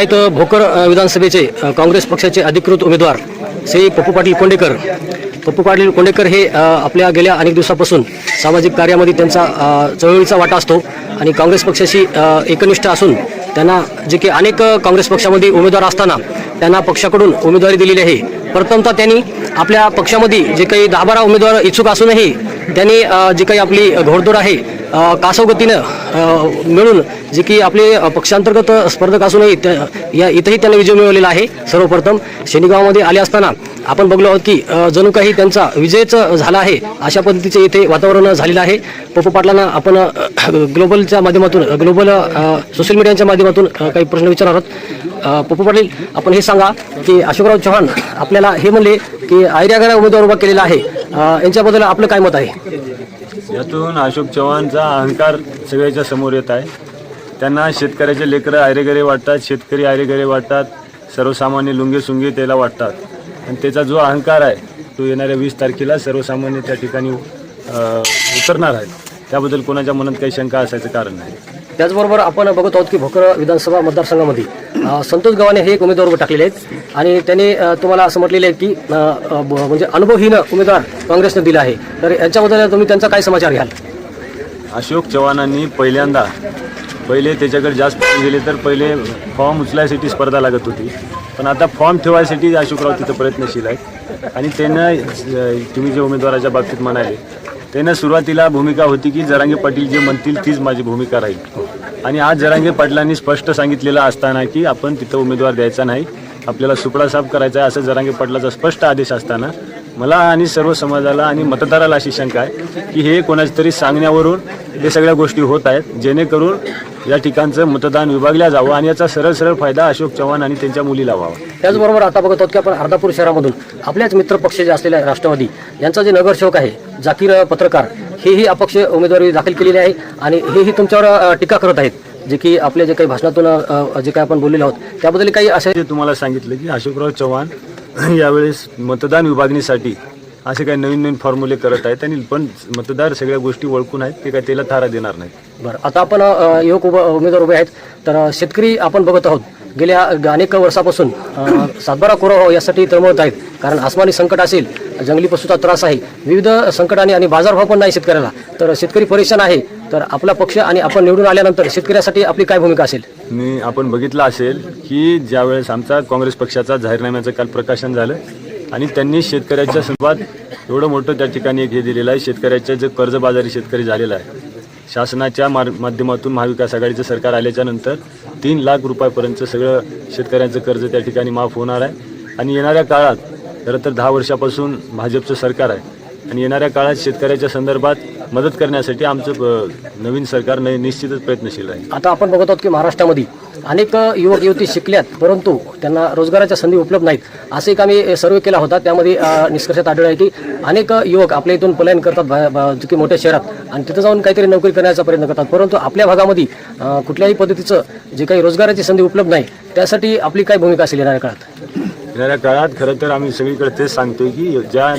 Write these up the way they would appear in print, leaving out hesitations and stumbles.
आहेत भोकर विधानसभेचे काँग्रेस पक्षाचे अधिकृत उमेदवार श्री पप्पू पाटील कोंडेकर. पप्पू पाटील कोंडेकर हे आपल्या गेल्या अनेक दिवसापासून सामाजिक कार्यामध्ये त्यांचा चळवळीचा वाटा असतो आणि काँग्रेस पक्षाशी एकनिष्ठ असून त्यांना जे की अनेक काँग्रेस पक्षामध्ये उमेदवार असताना त्यांना पक्षाकडून उमेदवारी दिलेली आहे. प्रथमतः त्यांनी आपल्या पक्षामध्ये जे काही 10-12 उमेदवार इच्छुक असूनही त्यांनी जी काही आपली घोडदौड आहे कासवगतीनं मिळून जे की आपले पक्षांतर्गत स्पर्धक असूनही या इथंही त्यांना विजय मिळवलेला आहे. सर्वप्रथम शेनीगावामध्ये आले असताना आपण बघलो आहोत की जणू काही त्यांचा विजयच झाला आहे अशा पद्धतीचे इथे वातावरण झालेलं आहे. पप्पू पाटलांना आपण ग्लोबलच्या माध्यमातून ग्लोबल सोशल मीडियाच्या माध्यमातून काही प्रश्न विचारणार आहोत. पप्पू पाटील, आपण हे सांगा की अशोकराव चव्हाण आपल्याला हे म्हणले की आयऱ्यागरा उमेदवार उभा केलेला आहे, यांच्याबद्दल आपलं काय मत आहे? यातून अशोक चव्हाणचा अहंकार सगळ्याच्या समोर येत आहे. त्यांना शेतकऱ्याचे लेकरं आयरेगरे वाटतात, शेतकरी आयरेगरे वाटतात, सर्वसामान्य लुंगे सुंगे त्याला वाटतात आणि त्याचा जो अहंकार आहे तो येणाऱ्या 20 तारखेला सर्वसामान्य त्या ठिकाणी उतरणार आहे. त्याबद्दल कोणाच्या मनात काही शंका असायचं कारण नाही. त्याचबरोबर आपण बघत आहोत की भोकर विधानसभा मतदारसंघामध्ये संतोष गव्हाणे हे एक उमेदवार उभे टाकलेले आहेत आणि त्यांनी तुम्हाला असं म्हटलेलं आहे की म्हणजे अनुभवहीन उमेदवार काँग्रेसने दिला आहे, तर याच्याबद्दल तुम्ही त्यांचा काय समाचार घ्याल? अशोक चव्हाणांनी पहिले त्याच्याकडे जास्त गेले तर पहिले फॉर्म उचलायसाठी स्पर्धा लागत होती, पण आता फॉर्म ठेवायसाठी अशोकराव तिथं प्रयत्नशील आहेत आणि त्यांना तुम्ही जे उमेदवाराच्या बाबतीत म्हणाले त्यांना सुरुवातीला भूमिका होती की जरांगे पाटील जे म्हणतील तीच माझी भूमिका राहील आणि आज जरांगे पाटलांनी स्पष्ट सांगितलेलं असताना की आपण तिथं उमेदवार द्यायचा नाही, आपल्याला सुपडा साफ करायचा आहे असं जरांगे पाटलाचा स्पष्ट आदेश असताना मला आणि सर्व समाजाला आणि मतदाराला अशी शंका आहे की हे कोणाच्या तरी सांगण्यावरून हे सगळ्या गोष्टी होत आहेत, जेणेकरून या ठिकाणचं मतदान विभागल्या जावं आणि याचा सरळ फायदा अशोक चव्हाण आणि त्यांच्या मुलीला व्हावा. त्याचबरोबर आता बघत आहोत की आपण अर्धापूर शहरामधून आपल्याच मित्र पक्ष जे असलेला राष्ट्रवादी यांचा जे नगरसेवक आहे जाकीर पत्रकार हेही अपक्ष उमेदवारी दाखल केलेली आहे आणि हेही तुमच्यावर टीका करत आहेत, जे की आपल्या जे काही भाषणातून जे काही आपण बोललेलो आहोत त्याबद्दल काही असे तुम्हाला सांगितलं की अशोकराव चव्हाण यावेळेस मतदान विभागणीसाठी असे काही नवीन फॉर्म्युले करत आहेत आणि पण मतदार सगळ्या गोष्टी ओळखून आहेत, ते काय त्याला थारा देणार नाही. बरं, आता आपण युवक उमेदवार उभे आहेत, तर शेतकरी आपण बघत आहोत गेल्या अनेक वर्षापासून सातबारा कोरा यासाठी तळमळत आहेत, कारण आसमानी संकट असेल, जंगली पशुचा त्रास आहे, विविध संकटाने आणि बाजारभाव पण नाही शेतकऱ्याला, तर शेतकरी परेशान आहे. तर आपला पक्ष आणि आपण निवडून आल्यानंतर शेतकऱ्यासाठी आपली काय भूमिका असेल? आपण बघितलं असेल की ज्यावेळेस आमचा काँग्रेस पक्षाचा जाहीरनाम्याचं काल प्रकाशन झालं आणि त्यांनी शेतकऱ्याच्या संदर्भात एवढं मोठं त्या ठिकाणी एक हे दिलेलं आहे. शेतकऱ्याच्या जे कर्जबाजारी शेतकरी झालेला आहे, शासनाच्या माध्यमातून महाविकास आघाडीचं सरकार आल्याच्या नंतर 3 लाख रुपयापर्यंत सगळं शेतकऱ्यांचं कर्ज त्या ठिकाणी माफ होणार आहे आणि येणाऱ्या काळात खरं तर 10 वर्षापासून भाजपचं सरकार आहे आणि येणाऱ्या काळात शेतकऱ्याच्या संदर्भात मदत करण्यासाठी आमचं नवीन सरकार निश्चितच प्रयत्नशील आहे. आता आपण बघत आहोत की महाराष्ट्रामध्ये अनेक युवक युवती शिकल्यात परंतु त्यांना रोजगाराच्या संधी उपलब्ध नाहीत, असे एक आम्ही सर्वे केला होता. त्यामध्ये निष्कर्षात आढळलं आहे की अनेक युवक आपल्या इथून पलायन करतात की मोठ्या शहरात आणि तिथं जाऊन काहीतरी नोकरी करण्याचा प्रयत्न करतात, परंतु आपल्या भागामध्ये कुठल्याही पद्धतीचं जे काही रोजगाराची संधी उपलब्ध नाही, त्यासाठी आपली काय भूमिका असेल येणाऱ्या काळात? येणाऱ्या काळात खरं तर आम्ही सगळीकडे तेच सांगतोय की ज्या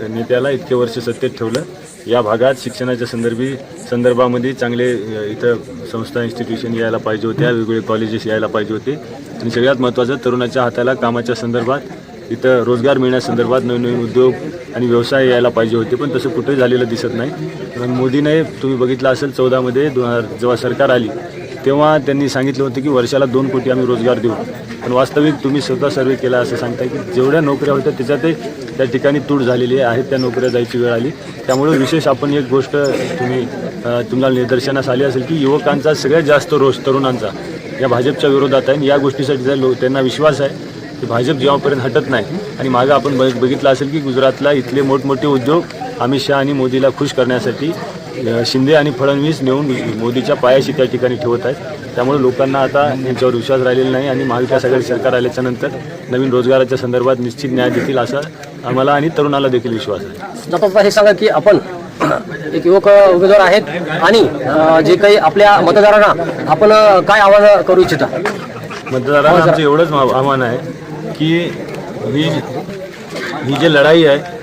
नेत्याला इतके वर्ष सत्तेत ठेवलं या भागात शिक्षणाच्या संदर्भामध्ये चांगले इथं संस्था इन्स्टिट्यूशन यायला पाहिजे होत्या, वेगवेगळे कॉलेजेस यायला पाहिजे होते आणि सगळ्यात महत्त्वाचं तरुणाच्या हाताला कामाच्या संदर्भात इथं रोजगार मिळण्यासंदर्भात नवीन उद्योग आणि व्यवसाय यायला पाहिजे होते, पण तसं कुठे झालेलं दिसत नाही. मोदीने तुम्ही बघितलं असेल 14 मध्ये जेव्हा सरकार आली तेव्हा त्यांनी सांगितलं होतं की वर्षाला 2 कोटी आम्ही रोजगार देऊ, पण वास्तविक तुम्ही स्वतः सर्वे केला असं सांगताय की जेवढ्या नोकऱ्या होत्या त्याच्यातही त्या ठिकाणी तूट झालेली आहे, त्या नोकऱ्या जायची वेळ आली. त्यामुळे विशेष आपण एक गोष्ट तुम्हाला निदर्शनास आली असेल की युवकांचा सगळ्यात जास्त रोष तरुणांचा या भाजपच्या विरोधात आहे. या गोष्टीसाठी त्यांना विश्वास आहे की भाजप जेव्हापर्यंत हटत नाही आणि मागं आपण बघितलं असेल की गुजरातला इथले मोठमोठे उद्योग अमित शहा आणि मोदीला खुश करण्यासाठी शिंदे आणि फडणवीस नेऊन मोदीच्या पायाशी त्या ठिकाणी ठेवत आहेत. त्यामुळे लोकांना आता यांच्यावर विश्वास राहिलेला नाही आणि महाविकास आघाडी सरकार आल्याच्या नंतर नवीन रोजगाराच्या संदर्भात निश्चित न्याय देतील असा आम्हाला आणि तरुणाला देखील विश्वास आहे. दत्तात्रय हे सांगा की आपण एक युवक उमेदवार आहेत आणि जे काही आपल्या मतदारांना आपण काय आवाहन करू इच्छिता? मतदारांना आमचं एवढंच आव्हान आहे की ही जी लढाई आहे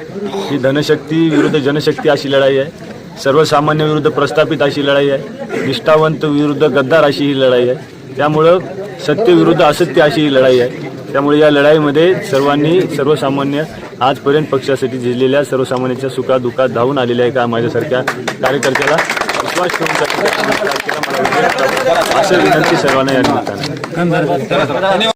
ही धनशक्ती विरुद्ध जनशक्ती अशी लढाई आहे, सर्वसामान्य विरुद्ध प्रस्थापित अशी लढाई आहे, निष्ठावंत विरुद्ध गद्दार अशी ही लढाई आहे. त्यामुळं सत्य विरुद्ध असत्य अशी ही लढाई आहे. त्यामुळे या लढाईमध्ये सर्वांनी सर्वसामान्य आजपर्यंत पक्षासाठी झिजलेल्या सर्वसामान्यांच्या सुखादुःखात धावून आलेल्या एका माझ्यासारख्या कार्यकर्त्याला विश्वास ठेवून मला विजय करावा, असं विनंती सर्वांना या निमित्ताने.